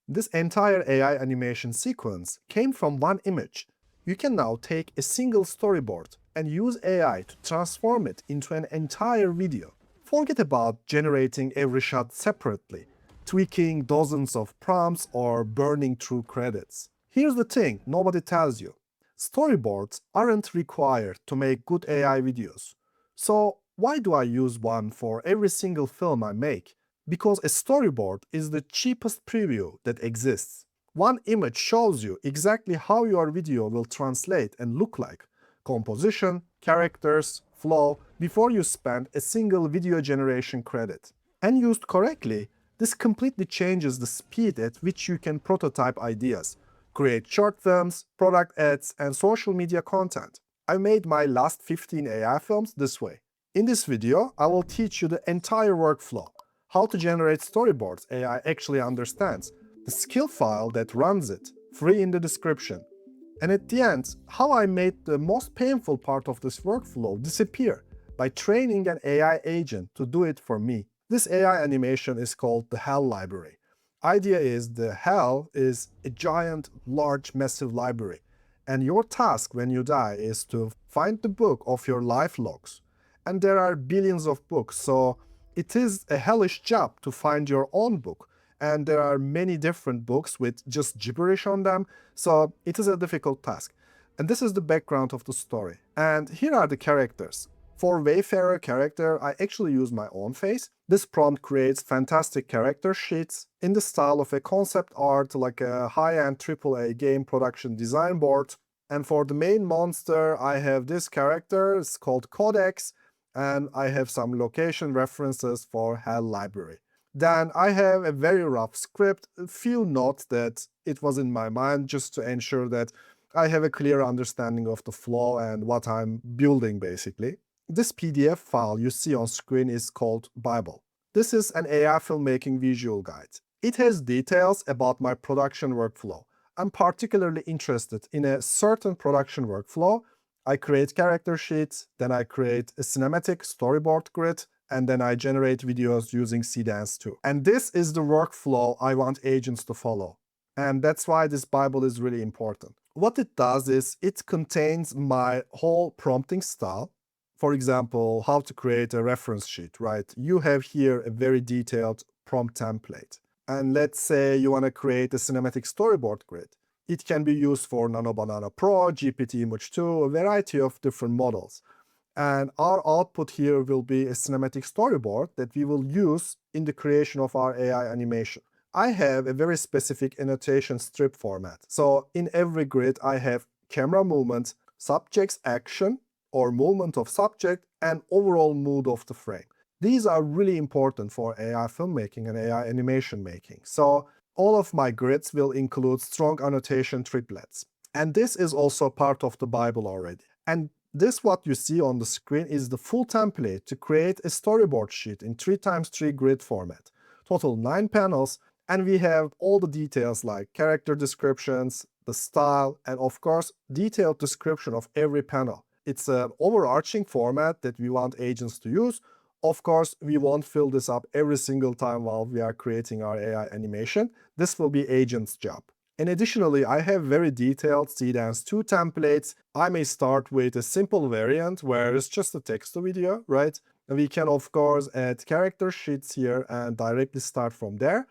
This entire AI animation sequence came from one image. You can now take a single storyboard and use AI to transform it into an entire video. Forget about generating every shot separately, tweaking dozens of prompts, or burning through credits. Here's the thing nobody tells you. Storyboards aren't required to make good AI videos. So why do I use one for every single film I make? Because a storyboard is the cheapest preview that exists. One image shows you exactly how your video will translate and look like: composition, characters, flow, before you spend a single video generation credit. And used correctly, this completely changes the speed at which you can prototype ideas, create short films, product ads, and social media content. I made my last 15 AI films this way. In this video, I will teach you the entire workflow: how to generate storyboards AI actually understands, the skill file that runs it, free in the description, and at the end, how I made the most painful part of this workflow disappear by training an AI agent to do it for me. This AI animation is called the HAL library. Idea is the HAL is a giant, large, massive library, and your task when you die is to find the book of your life logs. And there are billions of books, so it is a hellish job to find your own book. And there are many different books with just gibberish on them, so it is a difficult task. And this is the background of the story. And here are the characters. For Wayfarer character, I actually use my own face. This prompt creates fantastic character sheets in the style of a concept art, like a high-end AAA game production design board. And for the main monster, I have this character, it's called Codex, and I have some location references for HAL library. Then I have a very rough script, a few notes that it was in my mind just to ensure that I have a clear understanding of the flow and what I'm building basically. This PDF file you see on screen is called Bible. This is an AI filmmaking visual guide. It has details about my production workflow. I'm particularly interested in a certain production workflow. I create character sheets, then I create a cinematic storyboard grid, and then I generate videos using Seedance too. And this is the workflow I want agents to follow. And that's why this Bible is really important. What it does is it contains my whole prompting style. For example, how to create a reference sheet, right? You have here a very detailed prompt template. And let's say you want to create a cinematic storyboard grid. It can be used for Nano Banana Pro, GPT Image 2, a variety of different models. And our output here will be a cinematic storyboard that we will use in the creation of our AI animation. I have a very specific annotation strip format. So in every grid, I have camera movement, subject's action or movement of subject, and overall mood of the frame. These are really important for AI filmmaking and AI animation making. So all of my grids will include strong annotation triplets. And this is also part of the Bible already. And this, what you see on the screen, is the full template to create a storyboard sheet in 3x3 grid format. Total 9 panels, and we have all the details like character descriptions, the style, and of course, detailed description of every panel. It's an overarching format that we want agents to use. Of course, we won't fill this up every single time while we are creating our AI animation. This will be agent's job. And additionally, I have very detailed Seedance 2 templates. I may start with a simple variant where it's just a text to video, right? And we can, of course, add character sheets here and directly start from there.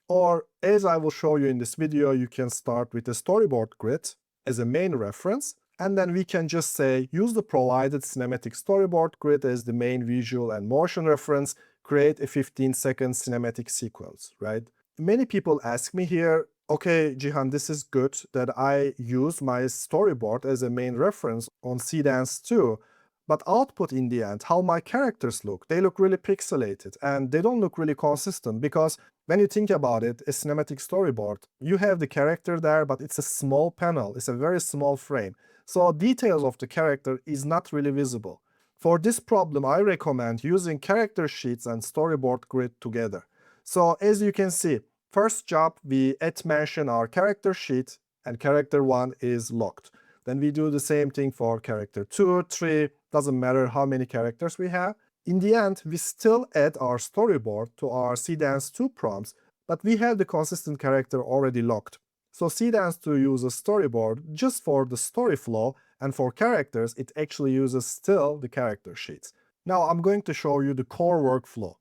Or, as I will show you in this video, you can start with a storyboard grid as a main reference. And then we can just say, use the provided cinematic storyboard grid as the main visual and motion reference, create a 15-second cinematic sequence, right? Many people ask me here, okay, Jihan, this is good that I use my storyboard as a main reference on Seedance too, but output in the end, how my characters look, they look really pixelated and they don't look really consistent because when you think about it, a cinematic storyboard, you have the character there, but it's a small panel, it's a very small frame. So details of the character is not really visible. For this problem, I recommend using character sheets and storyboard grid together. So as you can see, first job, we mention our character sheet and character 1 is locked. Then we do the same thing for character 2, 3, doesn't matter how many characters we have. In the end, we still add our storyboard to our Seedance 2 prompts, but we have the consistent character already locked. So Seedance to use a storyboard just for the story flow, and for characters, it actually uses still the character sheets. Now I'm going to show you the core workflow.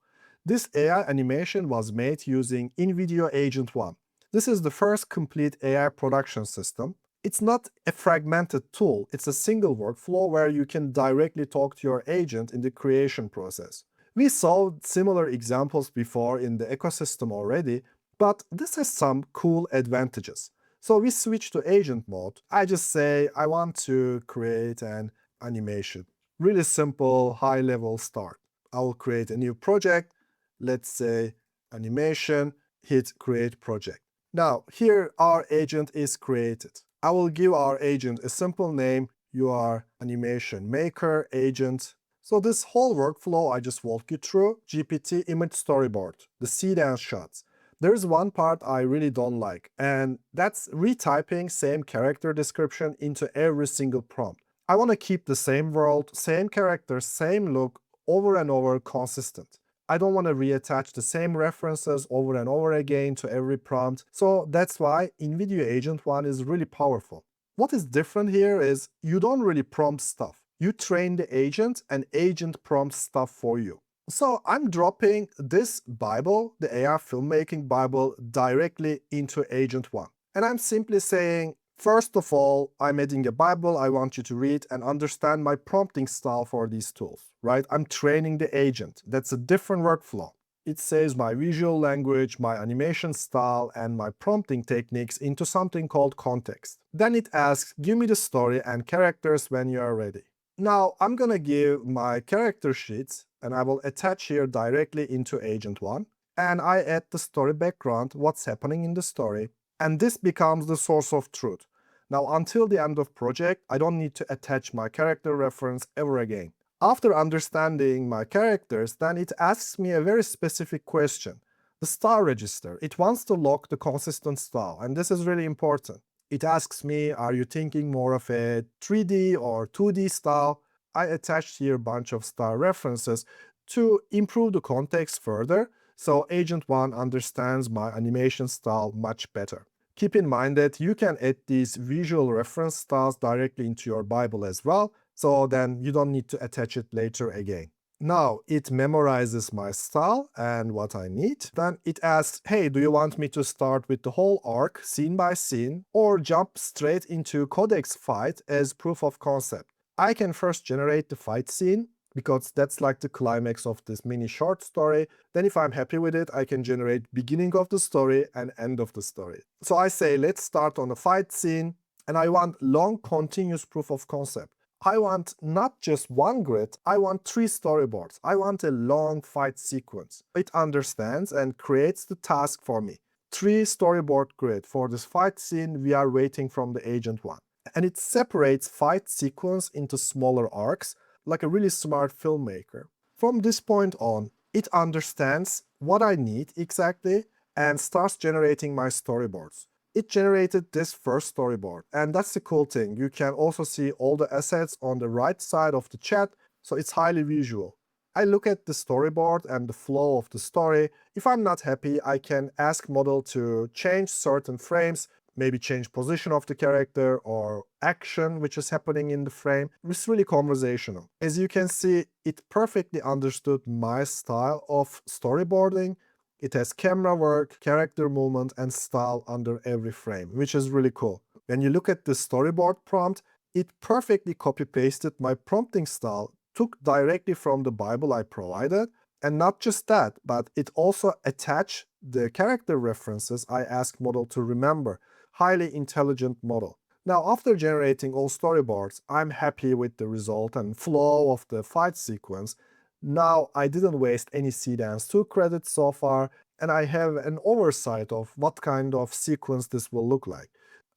This AI animation was made using InVideo Agent 1. This is the first complete AI production system. It's not a fragmented tool, it's a single workflow where you can directly talk to your agent in the creation process. We saw similar examples before in the ecosystem already, but this has some cool advantages. So we switch to agent mode. I just say I want to create an animation. Really simple, high-level start. I will create a new project. Let's say animation, hit create project. Now, here our agent is created. I will give our agent a simple name. You are animation maker agent. So this whole workflow I just walked you through, GPT Image Storyboard, the Seedance shots. There's one part I really don't like, and that's retyping same character description into every single prompt. I want to keep the same world, same character, same look, over and over consistent. I don't want to reattach the same references over and over again to every prompt, so that's why InVideo Agent 1 is really powerful. What is different here is you don't really prompt stuff. You train the agent, and agent prompts stuff for you. So I'm dropping this Bible, the AI Filmmaking Bible, directly into Agent 1. And I'm simply saying, first of all, I'm adding a Bible I want you to read and understand my prompting style for these tools, right? I'm training the agent. That's a different workflow. It saves my visual language, my animation style, and my prompting techniques into something called context. Then it asks, give me the story and characters when you are ready. Now I'm gonna give my character sheets, and I will attach here directly into Agent 1. And I add the story background, what's happening in the story, and this becomes the source of truth. Now until the end of project, I don't need to attach my character reference ever again. After understanding my characters, then it asks me a very specific question. The style register, it wants to lock the consistent style, and this is really important. It asks me, are you thinking more of a 3D or 2D style? I attached here a bunch of style references to improve the context further, so Agent 1 understands my animation style much better. Keep in mind that you can add these visual reference styles directly into your Bible as well, so then you don't need to attach it later again. Now it memorizes my style and what I need. Then it asks, hey, do you want me to start with the whole arc, scene by scene, or jump straight into Codex fight as proof of concept? I can first generate the fight scene, because that's like the climax of this mini short story. Then if I'm happy with it, I can generate beginning of the story and end of the story. So I say, let's start on a fight scene, and I want long continuous proof of concept. I want not just one grid, I want 3 storyboards. I want a long fight sequence. It understands and creates the task for me. 3 storyboard grid for this fight scene we are waiting from the Agent 1. And it separates fight sequence into smaller arcs, like a really smart filmmaker. From this point on, it understands what I need exactly and starts generating my storyboards. It generated this first storyboard, and that's the cool thing. You can also see all the assets on the right side of the chat, so it's highly visual. I look at the storyboard and the flow of the story. If I'm not happy, I can ask model to change certain frames, maybe change position of the character or action which is happening in the frame. It's really conversational. As you can see, it perfectly understood my style of storyboarding. It has camera work, character movement, and style under every frame, which is really cool. When you look at the storyboard prompt, it perfectly copy-pasted my prompting style, took directly from the Bible I provided, and not just that, but it also attached the character references I asked model to remember. Highly intelligent model. Now, after generating all storyboards, I'm happy with the result and flow of the fight sequence. Now, I didn't waste any Seedance 2 credits so far, and I have an oversight of what kind of sequence this will look like.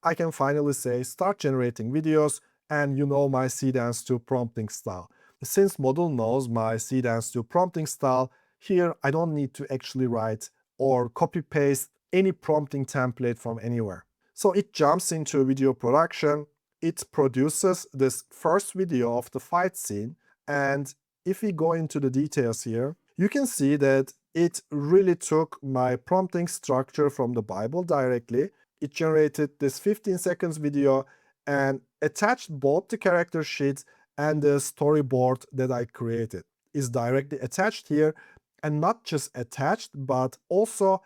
I can finally say, start generating videos, and you know my Seedance 2 prompting style. Since model knows my Seedance 2 prompting style, here I don't need to actually write or copy-paste any prompting template from anywhere. So it jumps into video production, it produces this first video of the fight scene, and if we go into the details here, you can see that it really took my prompting structure from the Bible directly. It generated this 15 seconds video and attached both the character sheets and the storyboard that I created. Is directly attached here, and not just attached, but also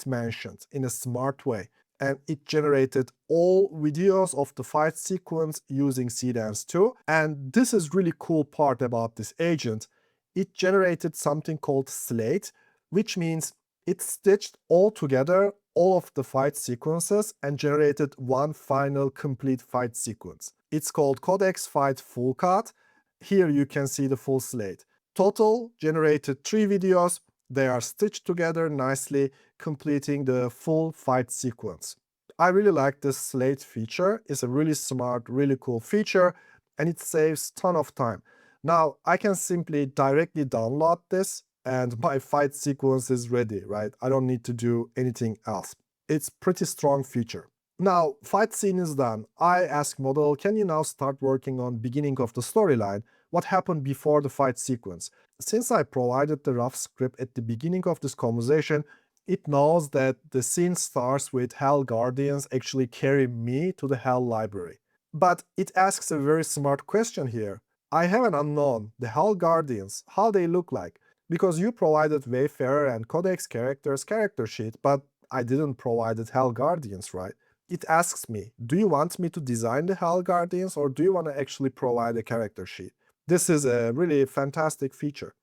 mentioned in a smart way. And it generated all videos of the fight sequence using Seedance too. And this is really cool part about this agent. It generated something called Slate, which means it stitched all together all of the fight sequences and generated one final complete fight sequence. It's called Codex Fight Full Cut. Here you can see the full slate. Total generated 3 videos. They are stitched together nicely, completing the full fight sequence. I really like this Slate feature. It's a really smart, really cool feature, and it saves a ton of time. Now, I can simply directly download this, and my fight sequence is ready, right? I don't need to do anything else. It's pretty strong feature. Now, fight scene is done. I ask model, can you now start working on beginning of the storyline? What happened before the fight sequence? Since I provided the rough script at the beginning of this conversation, it knows that the scene starts with Hell Guardians actually carry me to the Hell library. But it asks a very smart question here. I have an unknown, the Hell Guardians, how they look like. Because you provided Wayfarer and Codex characters character sheet, but I didn't provide Hell Guardians, right? It asks me, do you want me to design the Hell Guardians or do you want to actually provide a character sheet? This is a really fantastic feature.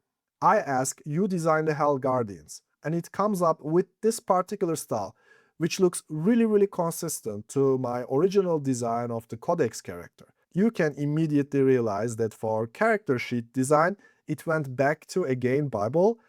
I ask, you design the Hell Guardians, and it comes up with this particular style, which looks really, really consistent to my original design of the Codex character. You can immediately realize that for character sheet design, it went back to again Bible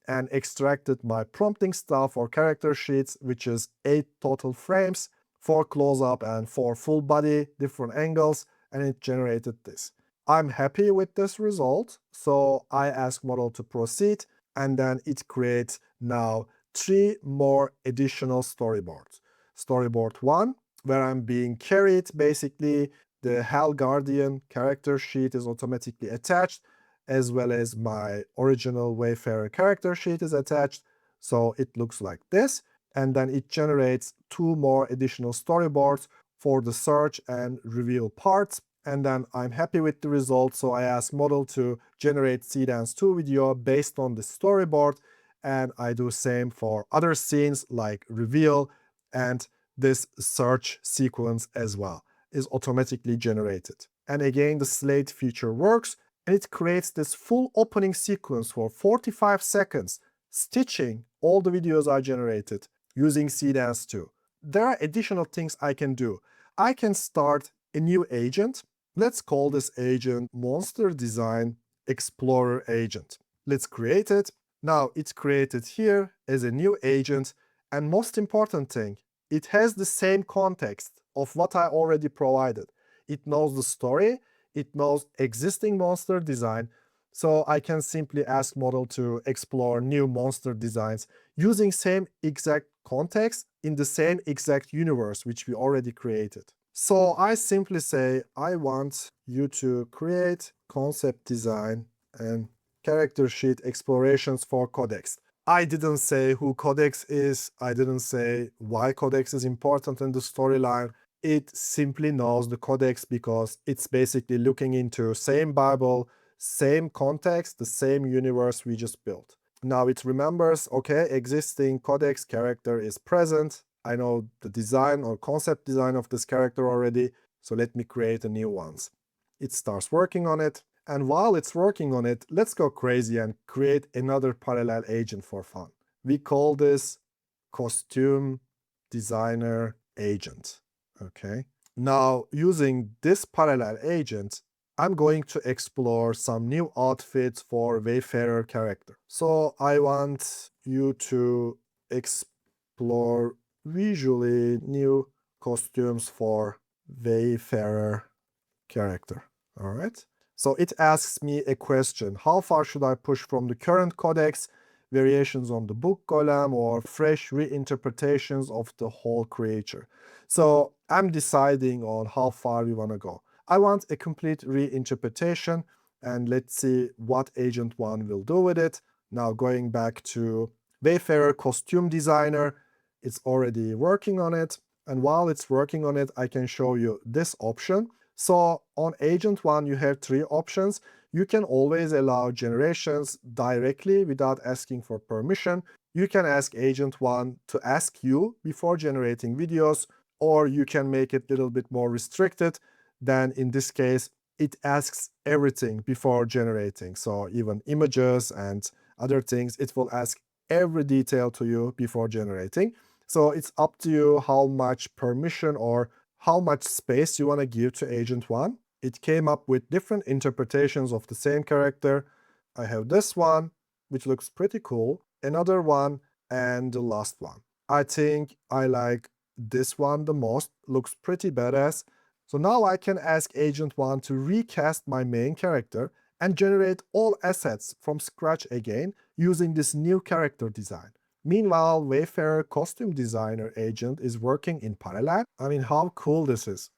and extracted my prompting style for character sheets, which is 8 total frames, 4 close-up and 4 full body, different angles, and it generated this. I'm happy with this result, so I ask model to proceed, and then it creates now 3 more additional storyboards. Storyboard 1, where I'm being carried, basically the Hell Guardian character sheet is automatically attached, as well as my original Wayfarer character sheet is attached, so it looks like this. And then it generates 2 more additional storyboards for the search and reveal parts. And then I'm happy with the result, so I ask model to generate Seedance 2 video based on the storyboard, and I do same for other scenes like reveal, and this search sequence as well is automatically generated. And again, the Slate feature works, and it creates this full opening sequence for 45 seconds, stitching all the videos I generated using Seedance 2. There are additional things I can do. I can start a new agent. Let's call this agent Monster Design Explorer Agent. Let's create it. Now it's created here as a new agent, and most important thing, it has the same context of what I already provided. It knows the story, it knows existing monster design, so I can simply ask model to explore new monster designs using same exact context in the same exact universe which we already created. So I simply say, I want you to create concept design and character sheet explorations for Codex. I didn't say who Codex is, I didn't say why Codex is important in the storyline. It simply knows the Codex because it's basically looking into same Bible, same context, the same universe we just built. Now it remembers, okay, existing Codex character is present. I know the design or concept design of this character already, so let me create a new one. It starts working on it, and while it's working on it, let's go crazy and create another parallel agent for fun. We call this Costume Designer Agent. Okay. Now, using this parallel agent, I'm going to explore some new outfits for Wayfarer character. So I want you to explore visually new costumes for Wayfarer character. All right. So it asks me a question. How far should I push from the current codex, variations on the book column, or fresh reinterpretations of the whole creature? So I'm deciding on how far we want to go. I want a complete reinterpretation, and let's see what agent 1 will do with it. Now going back to Wayfarer Costume Designer, it's already working on it. And while it's working on it, I can show you this option. So on Agent 1, you have 3 options. You can always allow generations directly without asking for permission. You can ask Agent 1 to ask you before generating videos, or you can make it a little bit more restricted. Then in this case, it asks everything before generating. So even images and other things, it will ask every detail to you before generating. So it's up to you how much permission or how much space you want to give to Agent 1. It came up with different interpretations of the same character. I have this one, which looks pretty cool, another one, and the last one. I think I like this one the most, looks pretty badass. So now I can ask Agent 1 to recast my main character and generate all assets from scratch again using this new character design. Meanwhile, Wayfarer Costume Designer Agent is working in parallel. I mean, how cool this is.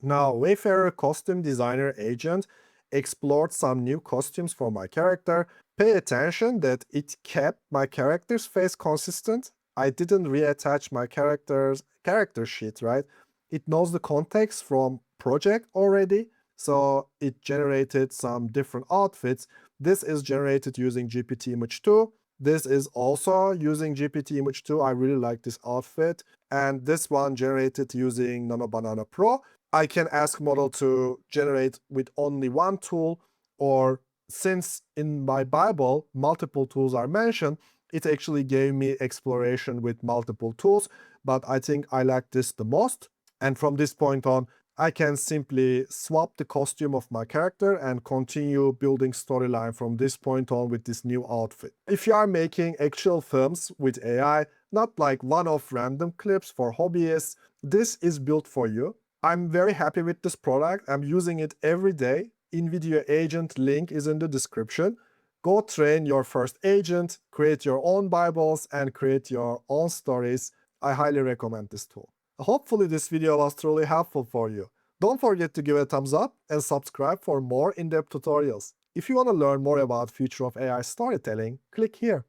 Now, Wayfarer Costume Designer Agent explored some new costumes for my character. Pay attention that it kept my character's face consistent. I didn't reattach my character sheet, right? It knows the context from project already, so it generated some different outfits. This is generated using GPT Image 2. This is also using GPT Image 2. I really like this outfit. And this one generated using Nano Banana Pro. I can ask model to generate with only one tool, or since in my Bible multiple tools are mentioned, it actually gave me exploration with multiple tools, but I think I like this the most. And from this point on, I can simply swap the costume of my character and continue building storyline from this point on with this new outfit. If you are making actual films with AI, not like one-off random clips for hobbyists, this is built for you. I'm very happy with this product. I'm using it every day. InVideo agent link is in the description. Go train your first agent, create your own Bibles, and create your own stories. I highly recommend this tool. Hopefully this video was truly helpful for you. Don't forget to give it a thumbs up and subscribe for more in-depth tutorials. If you want to learn more about future of AI storytelling, click here.